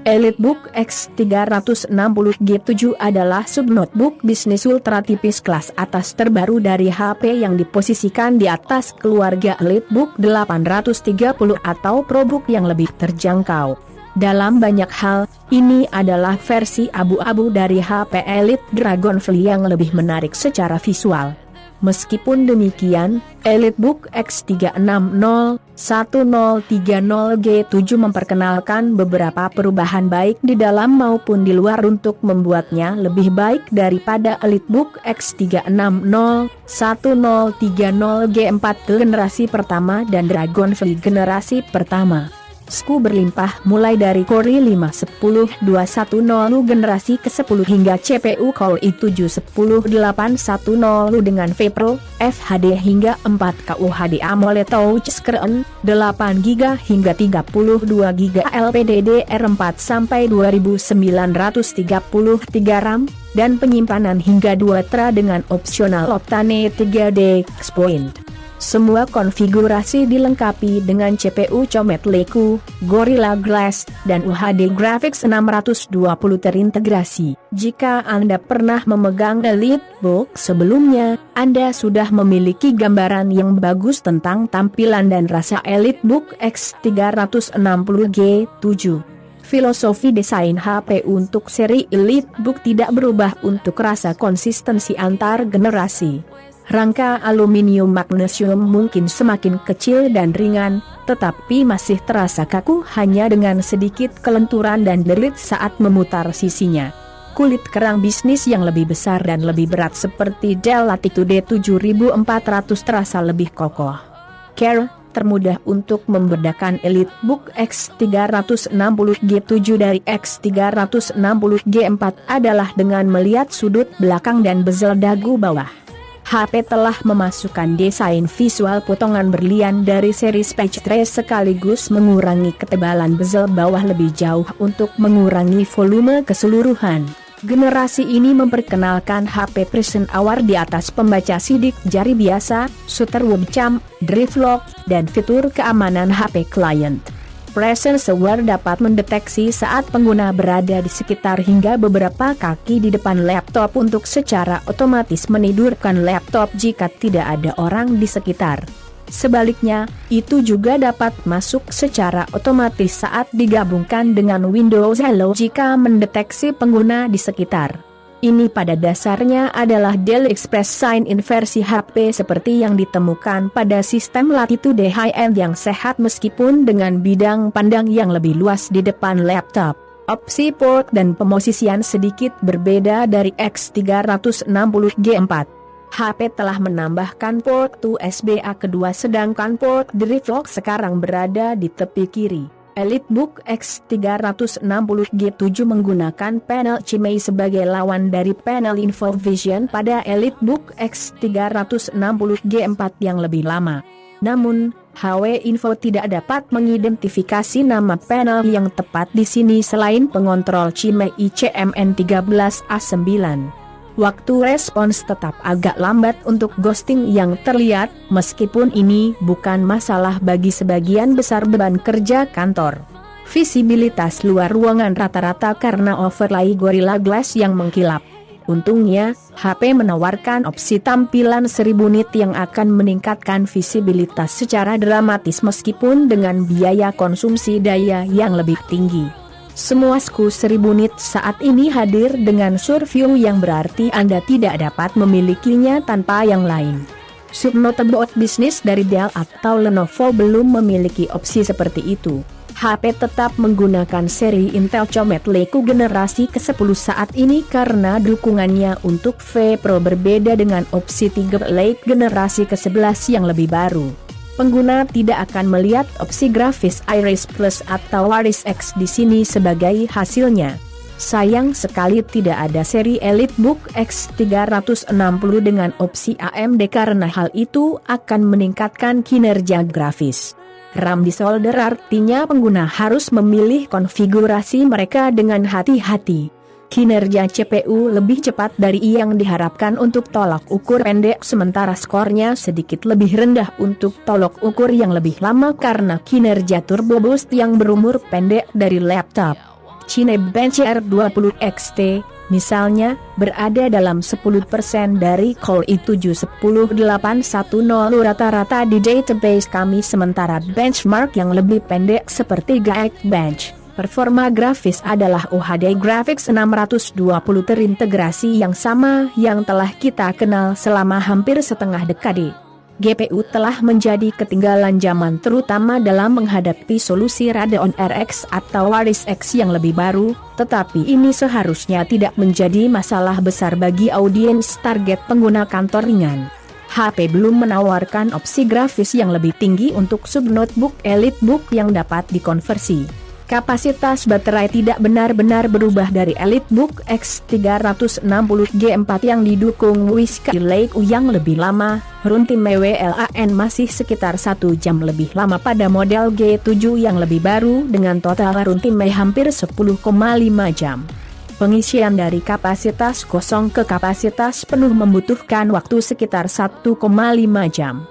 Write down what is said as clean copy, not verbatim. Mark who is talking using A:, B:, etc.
A: EliteBook X360G7 adalah subnotebook bisnis ultra tipis kelas atas terbaru dari HP yang diposisikan di atas keluarga EliteBook 830 atau ProBook yang lebih terjangkau. Dalam banyak hal, ini adalah versi abu-abu dari HP Elite Dragonfly yang lebih menarik secara visual. Meskipun demikian, EliteBook X3601030G7 memperkenalkan beberapa perubahan baik di dalam maupun di luar untuk membuatnya lebih baik daripada EliteBook X3601030G4 generasi pertama dan Dragonfly generasi pertama. SKU berlimpah mulai dari Core i5-10210 generasi ke-10 hingga CPU Core i7-10810 dengan VPRO, FHD hingga 4K UHD AMOLED touchscreen, 8GB hingga 32GB LPDDR4 sampai 2933 RAM, dan penyimpanan hingga 2 TB dengan opsional Optane 3D X-Point. Semua konfigurasi dilengkapi dengan CPU Comet Leku, Gorilla Glass, dan UHD Graphics 620 terintegrasi. Jika Anda pernah memegang EliteBook sebelumnya, Anda sudah memiliki gambaran yang bagus tentang tampilan dan rasa EliteBook X360G7. Filosofi desain HP untuk seri EliteBook tidak berubah untuk rasa konsistensi antar generasi. Rangka aluminium magnesium mungkin semakin kecil dan ringan, tetapi masih terasa kaku hanya dengan sedikit kelenturan dan derit saat memutar sisinya. Kulit kerang bisnis yang lebih besar dan lebih berat seperti Dell Latitude 7400 terasa lebih kokoh. Care, termudah untuk membedakan EliteBook X360G7 dari X360G4 adalah dengan melihat sudut belakang dan bezel dagu bawah. HP telah memasukkan desain visual potongan berlian dari seri Spectre sekaligus mengurangi ketebalan bezel bawah lebih jauh untuk mengurangi volume keseluruhan. Generasi ini memperkenalkan HP Presence Hour di atas pembaca sidik jari biasa, shooter webcam, drive lock, dan fitur keamanan HP client. Presence Hour dapat mendeteksi saat pengguna berada di sekitar hingga beberapa kaki di depan laptop untuk secara otomatis menidurkan laptop jika tidak ada orang di sekitar. Sebaliknya, itu juga dapat masuk secara otomatis saat digabungkan dengan Windows Hello jika mendeteksi pengguna di sekitar. Ini pada dasarnya adalah Dell Express Sign-in versi HP seperti yang ditemukan pada sistem Latitude high-end yang sehat meskipun dengan bidang pandang yang lebih luas di depan laptop. Opsi port dan pemosisian sedikit berbeda dari X360G4. HP telah menambahkan port USB-A kedua sedangkan port drive lock sekarang berada di tepi kiri. EliteBook X360G7 menggunakan panel CMEI sebagai lawan dari panel InfoVision pada EliteBook X360G4 yang lebih lama. Namun, HW Info tidak dapat mengidentifikasi nama panel yang tepat di sini selain pengontrol CMEI CMN13A9. Waktu respons tetap agak lambat untuk ghosting yang terlihat, meskipun ini bukan masalah bagi sebagian besar beban kerja kantor. Visibilitas luar ruangan rata-rata karena overlay Gorilla Glass yang mengkilap. Untungnya, HP menawarkan opsi tampilan 1000 nit yang akan meningkatkan visibilitas secara dramatis meskipun dengan biaya konsumsi daya yang lebih tinggi. Semua SKU 1000 nit saat ini hadir dengan SureView yang berarti Anda tidak dapat memilikinya tanpa yang lain. Subnotebook bisnis dari Dell atau Lenovo belum memiliki opsi seperti itu. HP tetap menggunakan seri Intel Comet Leku generasi ke-10 saat ini karena dukungannya untuk VPRO berbeda dengan opsi Tiger Lake generasi ke-11 yang lebih baru. Pengguna tidak akan melihat opsi grafis Iris Plus atau Iris X di sini sebagai hasilnya. Sayang sekali tidak ada seri EliteBook X360 dengan opsi AMD karena hal itu akan meningkatkan kinerja grafis. RAM disolder artinya pengguna harus memilih konfigurasi mereka dengan hati-hati. Kinerja CPU lebih cepat dari yang diharapkan untuk tolak ukur pendek sementara skornya sedikit lebih rendah untuk tolak ukur yang lebih lama karena kinerja turbo boost yang berumur pendek dari laptop. Cinebench R20 XT, misalnya, berada dalam 10% dari Core i7-10810 rata-rata di database kami, sementara benchmark yang lebih pendek seperti Geekbench. Performa grafis adalah UHD Graphics 620 terintegrasi yang sama yang telah kita kenal selama hampir setengah dekade. GPU telah menjadi ketinggalan zaman terutama dalam menghadapi solusi Radeon RX atau Waris X yang lebih baru, tetapi ini seharusnya tidak menjadi masalah besar bagi audiens target pengguna kantor ringan. HP belum menawarkan opsi grafis yang lebih tinggi untuk sub-notebook EliteBook yang dapat dikonversi. Kapasitas baterai tidak benar-benar berubah dari EliteBook X360G4 yang didukung Skylake U yang lebih lama, runtime WLAN masih sekitar 1 jam lebih lama pada model G7 yang lebih baru dengan total runtime hampir 10,5 jam. Pengisian dari kapasitas kosong ke kapasitas penuh membutuhkan waktu sekitar 1,5 jam.